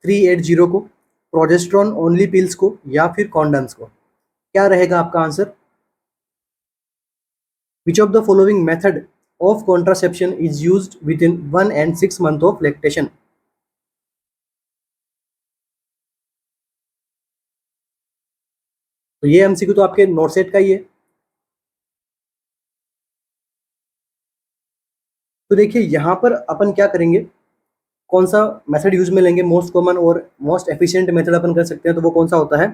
380 को, प्रोजेस्ट्रॉन ओनली पिल्स को, या फिर कॉन्डम्स को? क्या रहेगा आपका answer? Which of the following method of contraception is used with in 1 and 6 month of lactation? तो ये एमसीक्यू तो आपके नोट सेट का ही है। तो देखिए यहाँ पर अपन क्या करेंगे, कौन सा मेथड यूज में लेंगे, मोस्ट कॉमन और मोस्ट एफिशिएंट मेथड अपन कर सकते हैं, तो वो कौन सा होता है?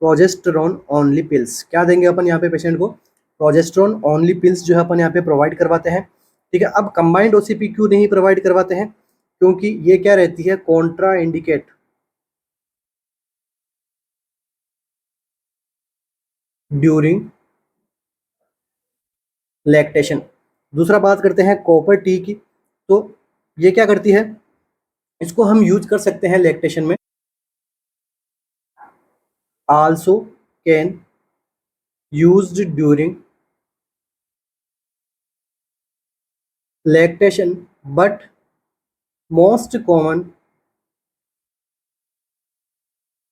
Progesterone only pills. क्या देंगे अपन यहाँ पे पेशेंट को? प्रोजेस्टेरॉन ओनली पिल्स जो है अपन यहाँ पे प्रोवाइड करवाते हैं। ठीक है, अब कंबाइंड ओसीपी क्यों नहीं प्रोवाइड करवाते हैं? क्योंकि ये क्या रहती है? Contra indicate during lactation. दूसरा बात करते हैं कॉपर टी की, तो ये क्या करती है? इसको हम यूज कर सकते हैं लैक्टेशन में। Also can used during lactation, but most common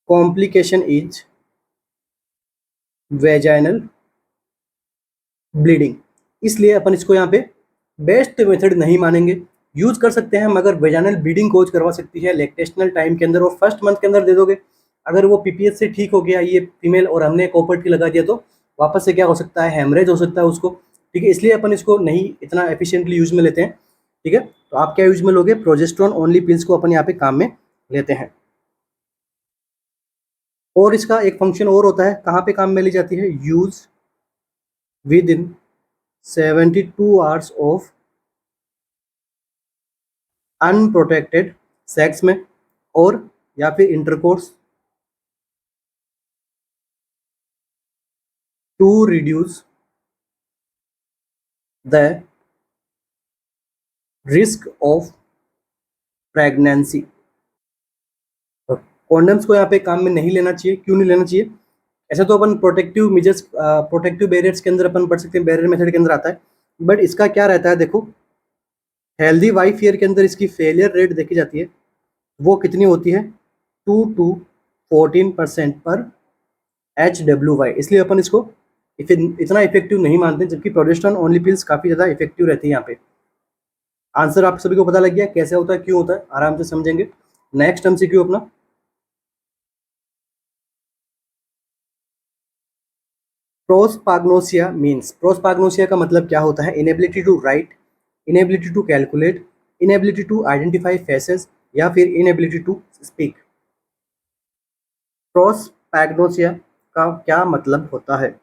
complication is vaginal bleeding. इसलिए अपन इसको यहाँ पे बेस्ट मेथड नहीं मानेंगे। यूज कर सकते हैं मगर वेजाइनल ब्लीडिंग कोज करवा सकती है लैक्टेशनल टाइम के अंदर, और फर्स्ट मंथ के अंदर दे दोगे। अगर वो पीपीएस से ठीक हो गया ये फीमेल और हमने कॉपर टी लगा दिया, तो वापस से क्या हो सकता है? हेमरेज हो सकता है उसको। ठीक है, इसलिए अपन इसको नहीं इतना एफिशिएंटली यूज में लेते हैं। ठीक है, तो आप क्या यूज में लोगे? प्रोजेस्टेरॉन ओनली पिल्स को अपन यहाँ पे काम में लेते हैं। और इसका एक फंक्शन और होता है, कहाँ पे काम में ली जाती है? Use within 72 hours of unprotected sex में, और या फिर intercourse, to reduce the risk of pregnancy. Condoms को यहाँ पे काम में नहीं लेना चाहिए। क्यों नहीं लेना चाहिए? ऐसे तो अपन प्रोटेक्टिव मेजर्स, प्रोटेक्टिव बैरियर्स के अंदर अपन पढ़ सकते हैं, बैरियर मेथड के अंदर आता है, बट इसका क्या रहता है? देखो, हेल्दी वाइफ ईयर के अंदर इसकी फेलियर रेट देखी जाती है, वो कितनी होती है? 2 to 14% पर HWY। इसलिए अपन इसको इतना इफेक्टिव नहीं मानते, जबकि प्रोजेस्टेरॉन ओनली पिल्स काफ़ी ज़्यादा इफेक्टिव रहती है यहाँ पे। आंसर आप सभी को पता लग गया कैसे होता है, क्यों होता है, आराम से समझेंगे। नेक्स्ट MCQ अपना, प्रोस्पाग्नोसिया मीन्स। प्रोस्पाग्नोसिया का मतलब क्या होता है? Inability to write, inability to calculate, inability to identify faces, या फिर इनेबिलिटी टू स्पीक। प्रोस्पैग्नोसिया का क्या मतलब होता है?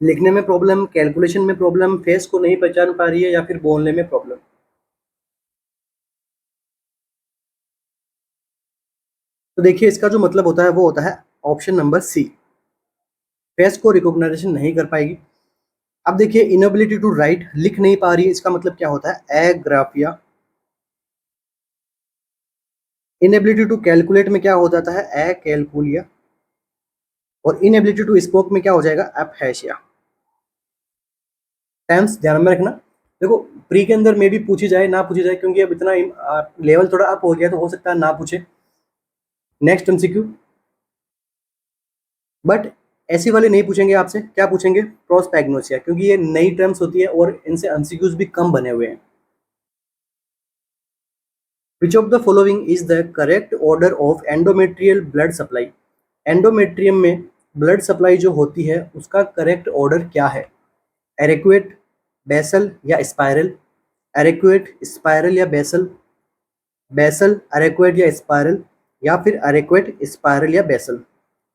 लिखने में प्रॉब्लम, कैलकुलेशन में प्रॉब्लम, फेस को नहीं पहचान पा रही है, या फिर बोलने में प्रॉब्लम? तो देखिए इसका जो मतलब होता है वो होता है ऑप्शन नंबर सी, फेस को रिकॉग्नाइजेशन नहीं कर पाएगी। अब देखिए इनएबिलिटी टू राइट, लिख नहीं पा रही है, इसका मतलब क्या होता है? एग्राफिया। इनएबिलिटी टू कैलकुलेट में क्या हो जाता है? कैलकुलिया। और इनएबिलिटी टू स्पोक में क्या हो जाएगा? एफहेसिया। टेंस ध्यान में रखना। देखो प्री के अंदर में भी पूछी जाए ना पूछी जाए, क्योंकि अब इतना लेवल थोड़ा अप हो गया, तो हो सकता है ना पूछे। नेक्स्ट MCQ, बट ऐसी वाले नहीं पूछेंगे आपसे। क्या पूछेंगे? प्रोस्पैग्नोसिया, क्योंकि ये नई टर्म्स होती है और इनसे MCQs भी कम बने हुए हैं। विच of the following is the correct order of endometrial blood supply? Endometrium में ब्लड सप्लाई जो होती है उसका करेक्ट ऑर्डर क्या है? एरेक्वेट, बेसल या स्पाइरल? एरेक्वेट, स्पाइरल या बेसल? बेसल, एरेक्वेट या स्पाइरल? या फिर एरेक्वेट, स्पाइरल या बेसल?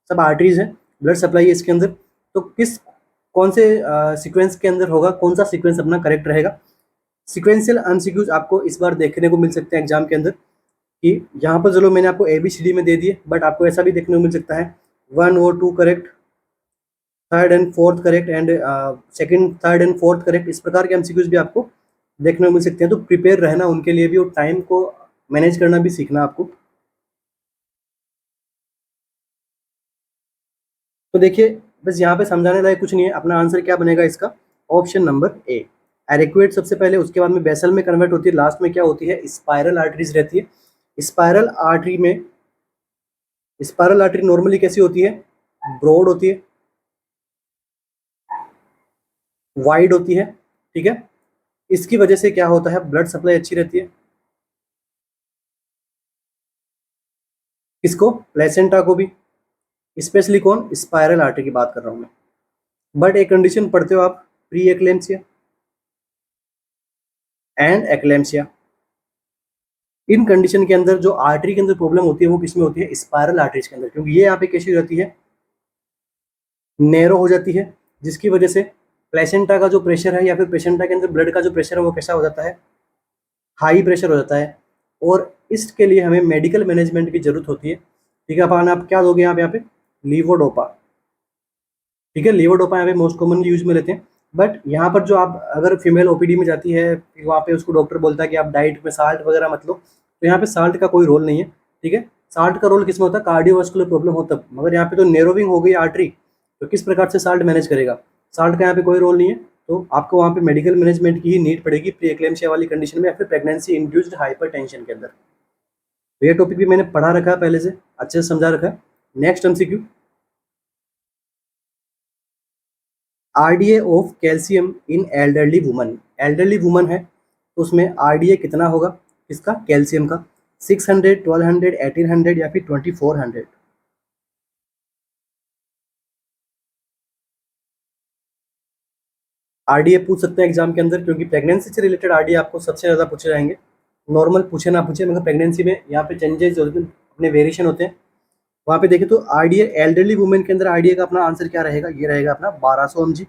सब आर्टरीज है, ब्लड सप्लाई है इसके अंदर। तो किस कौन से सीक्वेंस के अंदर होगा, कौन सा सीक्वेंस अपना करेक्ट रहेगा? सिक्वेंशियल एमसीक्यूज आपको इस बार देखने को मिल सकते हैं एग्जाम के अंदर कि यहाँ पर चलो मैंने आपको ABCD में दे दिए, बट आपको ऐसा भी देखने को मिल सकता है 1 और 2 correct, third and fourth correct and second third and fourth correct, इस प्रकार के एमसीक्यूज भी आपको देखने को मिल सकते हैं। तो प्रिपेयर रहना उनके लिए भी और टाइम को मैनेज करना भी सीखना आपको। तो देखिए बस यहाँ पे समझाने लायक कुछ नहीं है, अपना आंसर क्या बनेगा इसका, ऑप्शन नंबर ए एरिक्वेट सबसे पहले, उसके बाद में बेसल में कन्वर्ट होती है, लास्ट में क्या होती है, स्पाइरल आर्टरीज रहती है। स्पाइरल आर्टरी में, स्पाइरल आर्टरी नॉर्मली कैसी होती है, ब्रॉड होती है, वाइड होती है, ठीक है। इसकी वजह से क्या होता है, ब्लड सप्लाई अच्छी रहती है, किसको, प्लेसेंटा को भी, स्पेशली कौन, स्पाइरल आर्टरी की बात कर रहा हूं मैं। बट एक कंडीशन पढ़ते हो आप, pre eclampsia and eclampsia, in condition के अंदर जो आर्टरी के अंदर प्रॉब्लम होती है वो किसमें होती है, स्पाइरल आर्टरीज के अंदर, क्योंकि ये यहाँ पे कैसी रहती है, नैरो हो जाती है, जिसकी वजह से प्लेसेंटा का जो प्रेशर है या फिर प्लेसेंटा के अंदर ब्लड का जो प्रेशर है वो कैसा हो जाता है, हाई प्रेशर हो जाता है। और इसके लिए हमें मेडिकल मैनेजमेंट की जरूरत होती है, ठीक है। अपन आप क्या दोगे यहाँ पे लीवोडोपा, ठीक है, लीवोडोपा यहाँ पे मोस्ट कॉमनली यूज में लेते हैं। बट यहाँ पर जो आप अगर फीमेल OPD में जाती है, वहाँ पे उसको डॉक्टर बोलता है कि आप डाइट में साल्ट वगैरह मत लो, तो यहाँ पे साल्ट का कोई रोल नहीं है, ठीक है। साल्ट का रोल किसमें होता है, कार्डियोवास्कुलर प्रॉब्लम हो तब, मगर यहाँ पे तो नैरोविंग हो गई आर्टरी, तो किस प्रकार से साल्ट मैनेज करेगा, साल्ट का यहाँ पे कोई रोल नहीं है। तो आपको वहाँ पे मेडिकल मैनेजमेंट की ही नीड पड़ेगी प्री एक्लेम्सिया वाली कंडीशन में या फिर प्रेगनेंसी इंड्यूस्ड हाइपरटेंशन के अंदर। तो ये टॉपिक भी मैंने पढ़ा रखा है पहले से, अच्छे से समझा रखा है। Next MCQ, RDA of calcium in elderly woman, elderly woman है तो उसमें RDA कितना होगा, किसका, कैल्शियम का, 600, 1200, 1800 या फिर 2400। RDA पूछ सकते हैं एग्जाम के अंदर, क्योंकि प्रेगनेंसी से रिलेटेड RDA आपको सबसे ज़्यादा पूछे जाएंगे, नॉर्मल पूछे ना पूछे, मगर प्रेगनेंसी में यहाँ पे चेंजेस होते हैं, अपने वेरिएशन होते हैं। वहाँ पे देखिए तो RDA एल्डरली वुमेन के अंदर RDA का अपना आंसर क्या रहेगा, ये रहेगा अपना 1200 mg।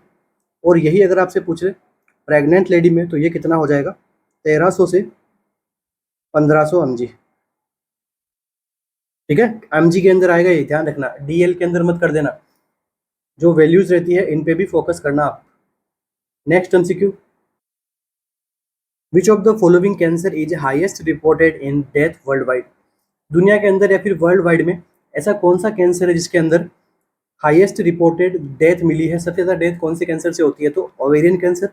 और यही अगर आपसे पूछ रहे प्रेग्नेंट लेडी में तो ये कितना हो जाएगा, 1300 से 1500 mg, ठीक है। mg के अंदर आएगा, ये ध्यान रखना, DL के अंदर मत कर देना, जो वैल्यूज रहती है इन पे भी फोकस करना आप। Next MCQ, which of the following cancer is highest reported in death world wide, दुनिया के अंदर या फिर वर्ल्ड वाइड में ऐसा कौन सा कैंसर है जिसके अंदर हाईएस्ट रिपोर्टेड डेथ मिली है, सबसे ज़्यादा डेथ कौन से कैंसर से होती है, तो ovarian cancer,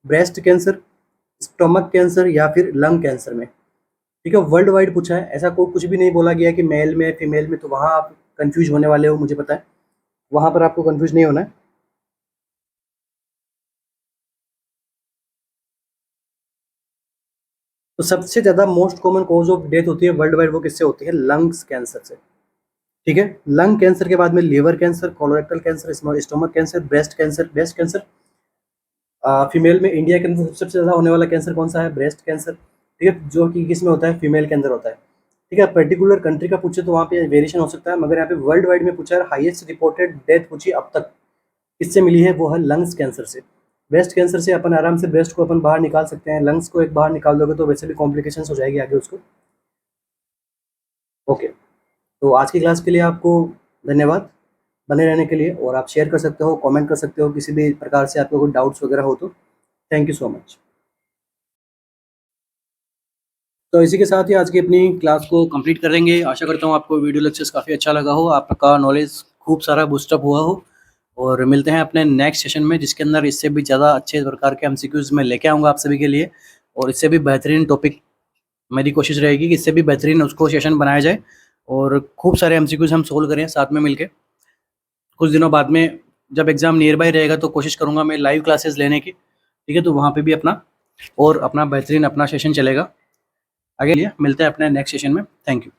breast cancer, stomach cancer या फिर लंग कैंसर में, ठीक है। वर्ल्ड वाइड पूछा है, ऐसा कोई कुछ भी नहीं बोला गया कि मेल में फीमेल में, तो वहाँ आप कंफ्यूज होने वाले हो, मुझे पता है, वहाँ पर आपको कंफ्यूज नहीं होना है। तो सबसे ज़्यादा most common cause of death होती है वर्ल्ड वाइड, वो किससे होती है, लंग्स कैंसर से, ठीक है। लंग कैंसर के बाद में liver cancer, colorectal cancer, stomach cancer, breast cancer. Breast cancer female में इंडिया के अंदर सबसे ज़्यादा होने वाला कैंसर कौन सा है, ब्रेस्ट कैंसर, ठीक है, जो कि किस में होता है, फीमेल के अंदर होता है, ठीक है। पर्टिकुलर कंट्री का पूछे तो वहाँ पे वेरिएशन हो सकता है, मगर यहाँ पे वर्ल्ड वाइड में पूछा है, हाईएस्ट रिपोर्टेड डेथ पूछी अब तक किससे मिली है, वो है लंग्स कैंसर से। ब्रेस्ट कैंसर से अपन आराम से ब्रेस्ट को अपन बाहर निकाल सकते हैं, लंग्स को एक बाहर निकाल दोगे तो वैसे भी कॉम्प्लिकेशंस हो जाएगी आगे उसको। ओके, तो आज की क्लास के लिए आपको धन्यवाद बने रहने के लिए, और आप शेयर कर सकते हो, कमेंट कर सकते हो, किसी भी प्रकार से आपको कोई डाउट्स वगैरह हो तो। Thank you so much. तो इसी के साथ ही आज की अपनी क्लास को कंप्लीट करेंगे। आशा करता हूँ आपको वीडियो लेक्चर्स काफ़ी अच्छा लगा हो, आपका नॉलेज खूब सारा बूस्टअप हुआ हो, और मिलते हैं अपने नेक्स्ट सेशन में, जिसके अंदर इससे भी ज़्यादा अच्छे प्रकार के MCQs मैं लेके आऊँगा आप सभी के लिए, और इससे भी बेहतरीन टॉपिक मेरी कोशिश रहेगी कि इससे भी बेहतरीन उसको सेशन बनाया जाए, और खूब सारे MCQs हम सोल्व करें साथ में मिलके। कुछ दिनों बाद में जब एग्ज़ाम नियर बाय रहेगा तो कोशिश करूँगा मैं लाइव क्लासेस लेने की, ठीक है। तो वहाँ पे भी अपना और अपना बेहतरीन अपना सेशन चलेगा। आगे लिए मिलते हैं अपने नेक्स्ट सेशन में। Thank you.